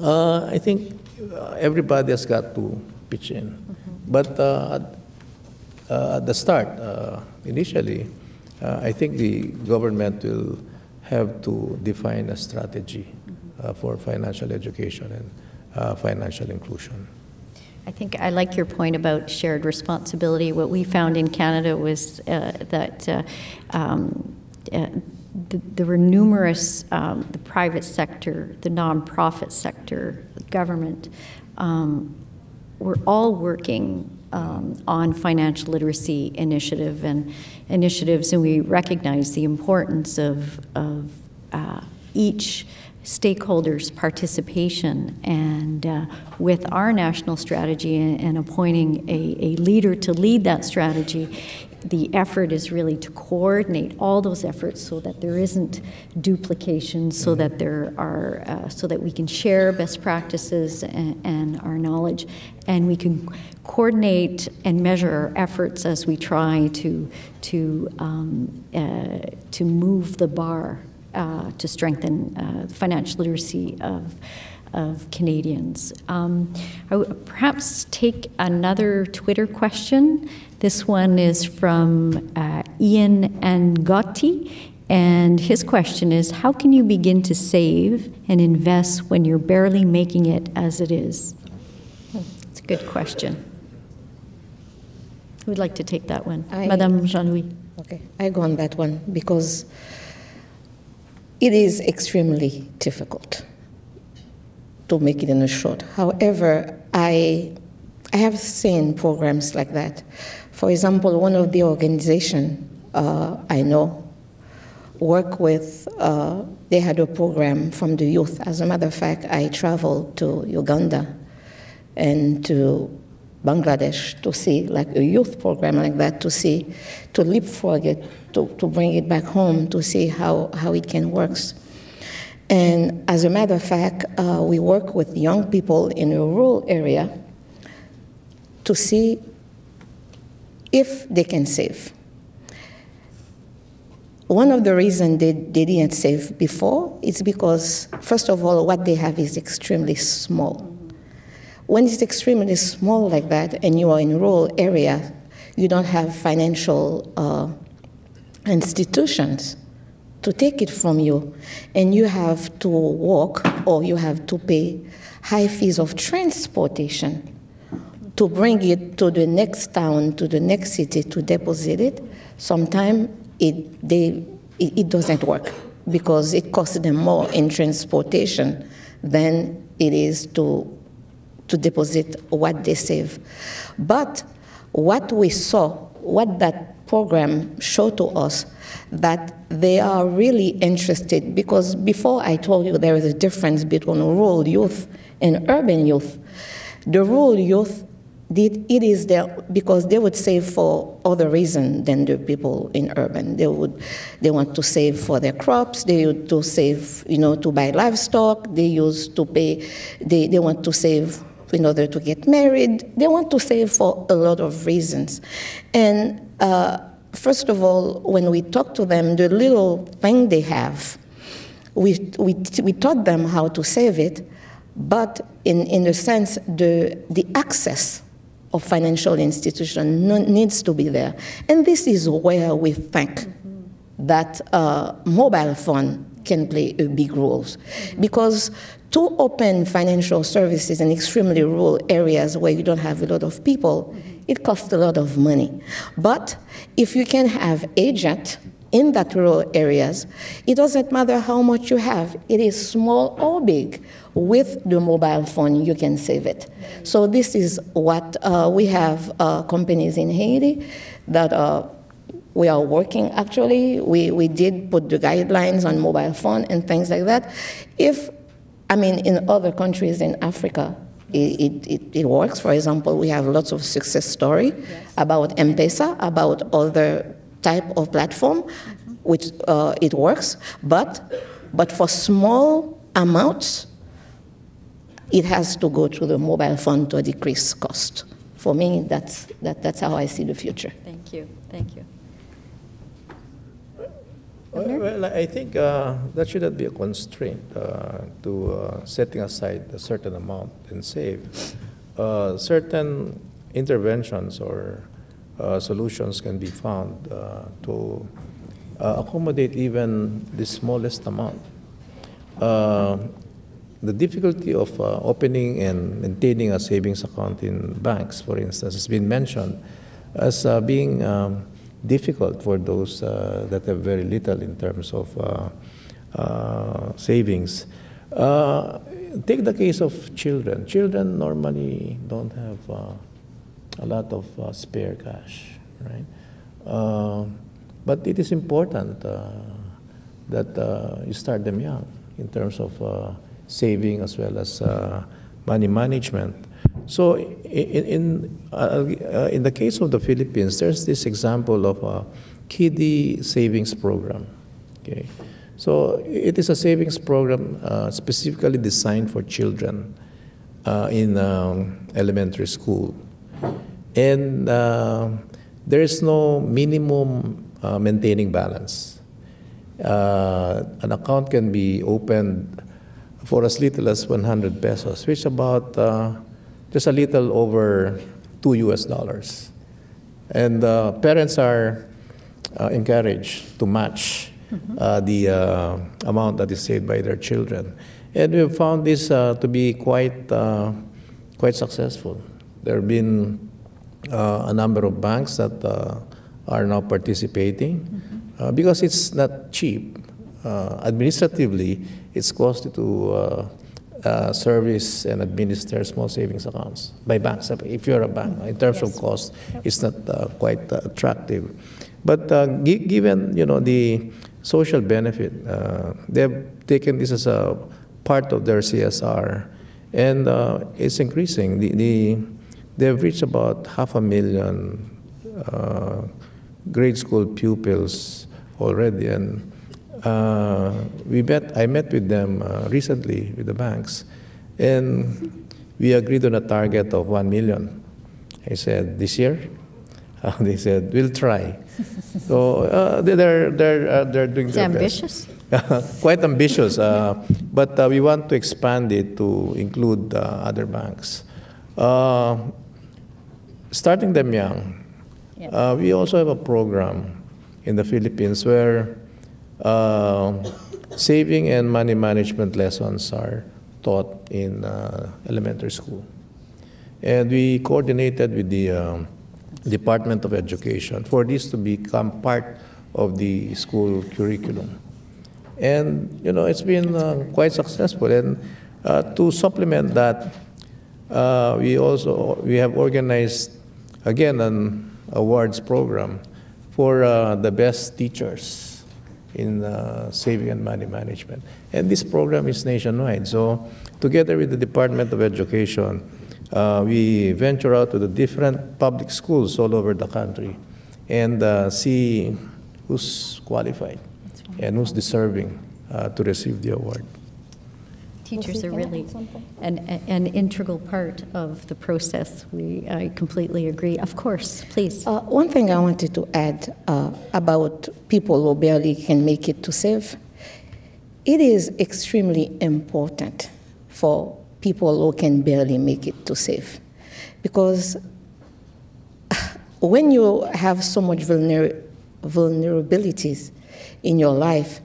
I think everybody has got to pitch in. But at the start, initially, I think the government will have to define a strategy for financial education and financial inclusion. I think I like your point about shared responsibility. What we found in Canada was that there were numerous, the private sector, the nonprofit sector, the government, were all working on financial literacy initiatives, and we recognize the importance of each stakeholders' participation. And with our national strategy and appointing a leader to lead that strategy, the effort is really to coordinate all those efforts so that there isn't duplication, so that there are, so that we can share best practices and our knowledge, and we can coordinate and measure our efforts as we try to move the bar to strengthen financial literacy of Canadians. I would perhaps take another Twitter question. This one is from Ian Angotti, and his question is, how can you begin to save and invest when you're barely making it as it is? It's a good question. Who would like to take that one? Madame Jean-Louis. Okay, I go on that one because it is extremely difficult to make it in a short. However, I have seen programs like that. For example, one of the organizations I know work with, they had a program from the youth. As a matter of fact, I traveled to Uganda and to Bangladesh to see like a youth program like that, to see, to leapfrog it, to bring it back home, to see how it can work. And as a matter of fact, we work with young people in a rural area to see if they can save. One of the reasons they didn't save before is because, first of all, what they have is extremely small. When it's extremely small like that and you are in a rural area, you don't have financial institutions to take it from you, and you have to walk or you have to pay high fees of transportation to bring it to the next town, to the next city to deposit it. Sometimes it doesn't work because it costs them more in transportation than it is to deposit what they save. But what we saw, what that program showed to us, that they are really interested, because before I told you there is a difference between rural youth and urban youth. The rural youth, it is there because they would save for other reasons than the people in urban. They want to save for their crops. They used to save, to buy livestock. They used to pay. They want to save in order to get married. They want to save for a lot of reasons. And first of all, when we talk to them, the little thing they have, we taught them how to save it, but in a sense, the access of financial institution needs to be there. And this is where we think that mobile phone can play a big role. Because to open financial services in extremely rural areas where you don't have a lot of people, it costs a lot of money. But if you can have agent in that rural areas, it doesn't matter how much you have. It is small or big. With the mobile phone, you can save it. So this is what we have companies in Haiti that we are working, actually. We did put the guidelines on mobile phone and things like that. In other countries in Africa, it works. For example, we have lots of success story about M-Pesa, about other type of platform, which it works. But for small amounts, it has to go to the mobile phone to decrease cost. For me, that's how I see the future. Thank you. Thank you. Well, I think that shouldn't be a constraint to setting aside a certain amount and save. Certain interventions or solutions can be found to accommodate even the smallest amount. The difficulty of opening and maintaining a savings account in banks, for instance, has been mentioned as being difficult for those that have very little in terms of savings. Take the case of children. Children normally don't have a lot of spare cash, right? But it is important that you start them young. in terms of saving as well as money management. So in the case of the Philippines, there's this example of a kiddie savings program. Okay, so it is a savings program specifically designed for children in elementary school, and there is no minimum maintaining balance. An account can be opened for as little as 100 pesos, which is about just a little over $2. And parents are encouraged to match the amount that is saved by their children. And we've found this to be quite successful. There have been a number of banks that are now participating because it's not cheap. Administratively, it's costly to service and administer small savings accounts by banks. If you're a bank, in terms of cost, it's not quite attractive. But given the social benefit, they've taken this as a part of their CSR, and it's increasing. They've reached about 500,000 grade school pupils already, and I met with them recently with the banks, and we agreed on a target of 1 million. I said, this year? They said, we'll try. So they're doing their ambitious. best. Quite ambitious, but we want to expand it to include other banks. Starting them young. We also have a program in the Philippines where saving and money management lessons are taught in elementary school. And we coordinated with the Department of Education for this to become part of the school curriculum. And, it's been quite successful. And to supplement that, we have organized, again, an awards program for the best teachers in saving and money management. And this program is nationwide. So together with the Department of Education, we venture out to the different public schools all over the country and see who's qualified and who's deserving to receive the award. Teachers are really an integral part of the process. I completely agree. Of course, please. One thing I wanted to add about people who barely can make it to save. It is extremely important for people who can barely make it to save, because when you have so much vulnerabilities in your life,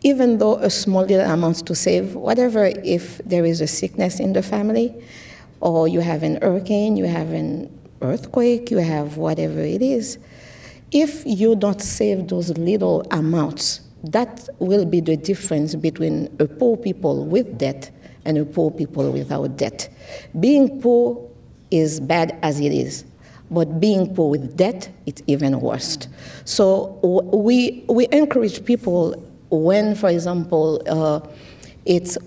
even though a small little amount to save, whatever, if there is a sickness in the family, or you have an hurricane, you have an earthquake, you have whatever it is, if you don't save those little amounts, that will be the difference between a poor people with debt and a poor people without debt. Being poor is bad as it is, but being poor with debt, it's even worse. So we encourage people when, for example, it's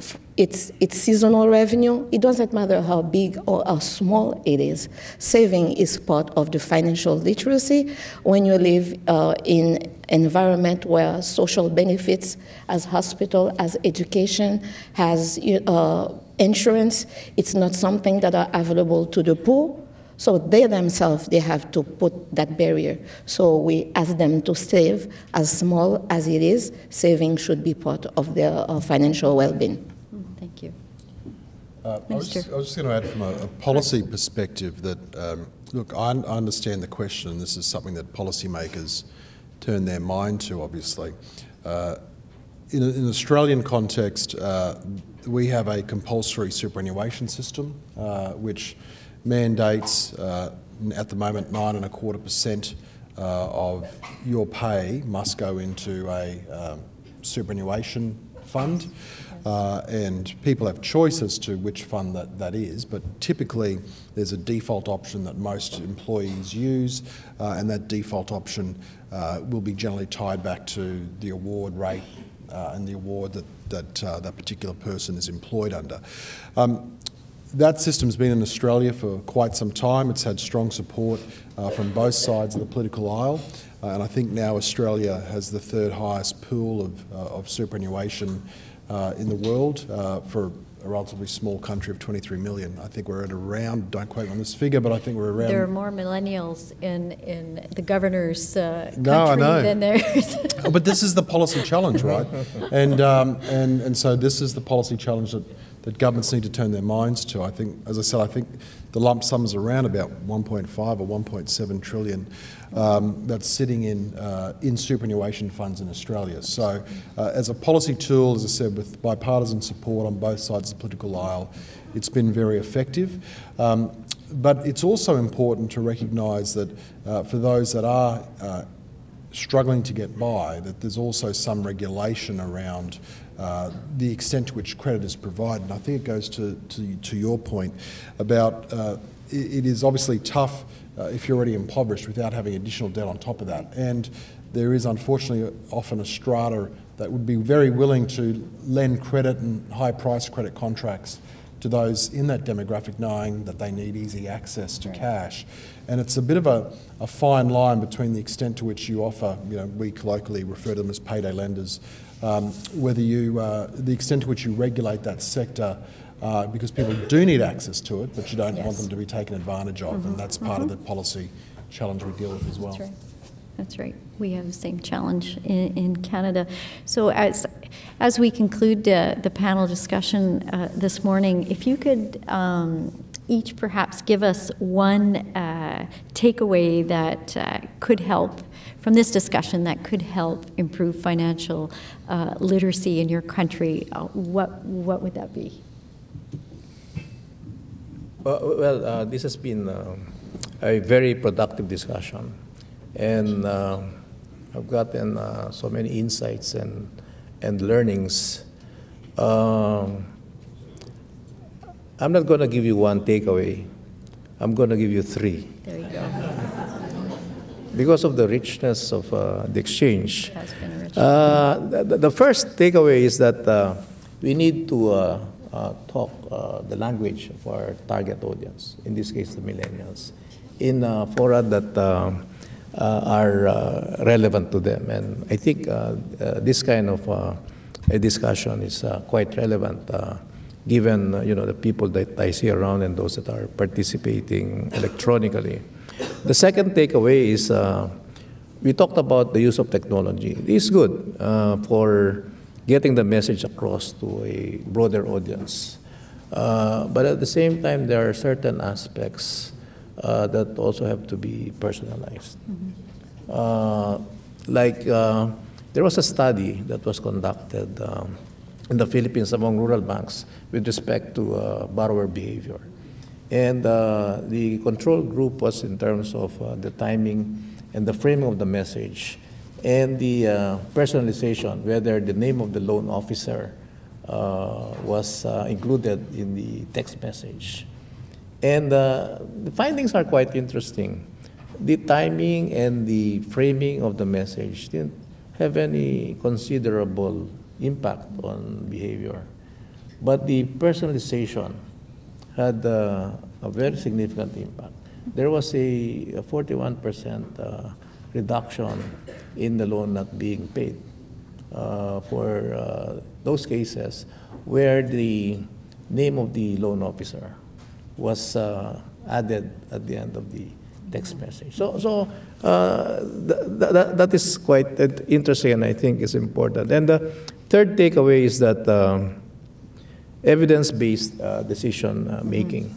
seasonal revenue, it doesn't matter how big or how small it is. Saving is part of the financial literacy. When you live in an environment where social benefits, as hospital, as education, as insurance, it's not something that are available to the poor. So they themselves, they have to put that barrier. So we ask them to save, as small as it is. Saving should be part of their financial well-being. Thank you. I was just going to add from a policy perspective that, look, I understand the question, and this is something that policymakers turn their mind to, obviously. In an Australian context, we have a compulsory superannuation system, which mandates, at the moment, 9.25% of your pay must go into a superannuation fund. And people have choice as to which fund that is, but typically there's a default option that most employees use, and that default option will be generally tied back to the award rate and the award that particular person is employed under. That system's been in Australia for quite some time. It's had strong support from both sides of the political aisle, and I think now Australia has the third highest pool of superannuation in the world for a relatively small country of 23 million. I think we're at around, don't quote me on this figure, but I think we're around... There are more millennials in the governor's country than there's... But this is the policy challenge, right? And so this is the policy challenge that governments need to turn their minds to. I think, as I said, I think the lump sum is around about 1.5 or 1.7 trillion that's sitting in superannuation funds in Australia. So as a policy tool, as I said, with bipartisan support on both sides of the political aisle, it's been very effective. But it's also important to recognise that for those that are struggling to get by, that there's also some regulation around the extent to which credit is provided. And I think it goes to your point about it is obviously tough if you're already impoverished without having additional debt on top of that. And there is unfortunately often a strata that would be very willing to lend credit and high-priced credit contracts to those in that demographic, knowing that they need easy access to cash. And it's a bit of a fine line between the extent to which you offer, we colloquially refer to them as payday lenders, whether the extent to which you regulate that sector because people do need access to it, but you don't want them to be taken advantage of, and that's part of the policy challenge we deal with as well. That's right. That's right. We have the same challenge in Canada. So as we conclude the panel discussion this morning, if you could each perhaps give us one takeaway that could help from this discussion that could help improve financial literacy in your country, what would that be? Well, this has been a very productive discussion. And I've gotten so many insights and learnings. I'm not going to give you one takeaway. I'm going to give you three. There you go. Because of the richness of the exchange. It has been rich. The first takeaway is that we need to talk the language of our target audience, in this case the millennials, in fora that are relevant to them. And I think this kind of a discussion is quite relevant given the people that I see around and those that are participating electronically. The second takeaway is we talked about the use of technology. It is good for getting the message across to a broader audience. But at the same time, there are certain aspects that also have to be personalized. There was a study that was conducted in the Philippines among rural banks with respect to borrower behavior. And the control group was in terms of the timing and the framing of the message and the personalization, whether the name of the loan officer was included in the text message. And the findings are quite interesting. The timing and the framing of the message didn't have any considerable impact on behavior. But the personalization had a very significant impact. There was a 41% reduction in the loan not being paid for those cases where the name of the loan officer was added at the end of the text message. So that is quite interesting and I think is important. And the third takeaway is that evidence-based decision making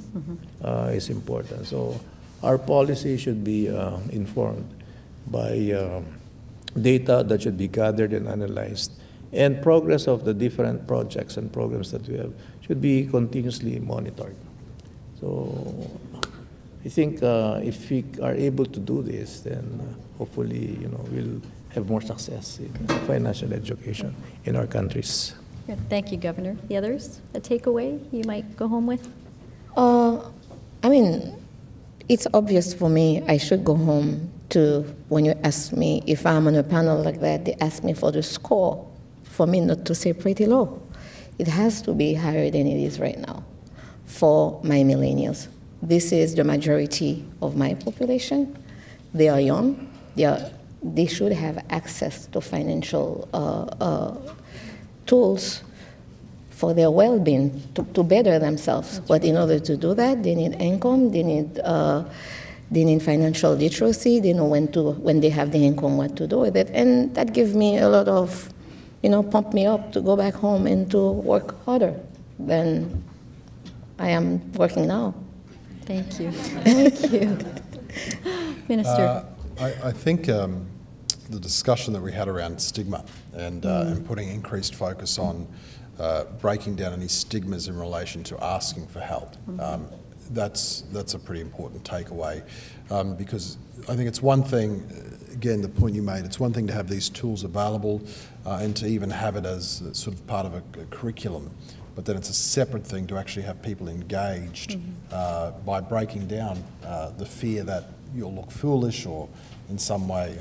is important. So our policy should be informed by data that should be gathered and analyzed, and progress of the different projects and programs that we have should be continuously monitored. So I think if we are able to do this, then hopefully we'll have more success in financial education in our countries. Good. Thank you, Governor. The others, a takeaway you might go home with? I mean, it's obvious for me I should go home to, when you ask me if I'm on a panel like that, they ask me for the score for me not to say pretty low. It has to be higher than it is right now for my millennials. This is the majority of my population. They are young. They should have access to financial tools for their well-being, to better themselves. But in order to do that, they need income, they need financial literacy, they know when they have the income, what to do with it. And that gives me a lot of, pump me up to go back home and to work harder than I am working now. Thank you. Thank you. Minister. I think the discussion that we had around stigma and putting increased focus on breaking down any stigmas in relation to asking for help, that's a pretty important takeaway, because I think it's one thing, again, the point you made, it's one thing to have these tools available and to even have it as sort of part of a curriculum, but then it's a separate thing to actually have people engaged by breaking down the fear that you'll look foolish or in some way,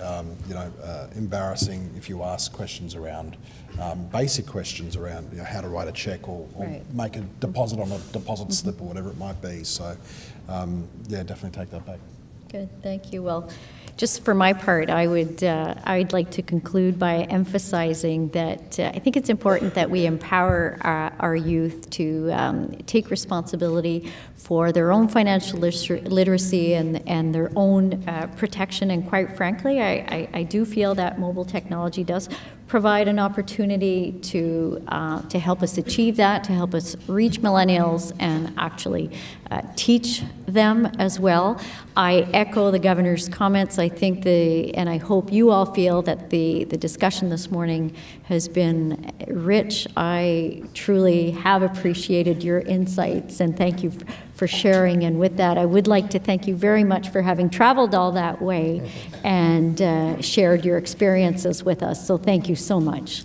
embarrassing if you ask questions around, basic questions around how to write a check or make a deposit on a deposit slip or whatever it might be. So, definitely take that back. Good, thank you. Well, just for my part, I'd like to conclude by emphasizing that I think it's important that we empower our youth to take responsibility for their own financial literacy and their own protection. And quite frankly, I do feel that mobile technology does provide an opportunity to help us achieve that, to help us reach millennials and actually teach them as well. I echo the governor's comments. I think and I hope you all feel that the discussion this morning has been rich. I truly have appreciated your insights, and thank you for sharing. And with that, I would like to thank you very much for having traveled all that way and shared your experiences with us. So thank you so much.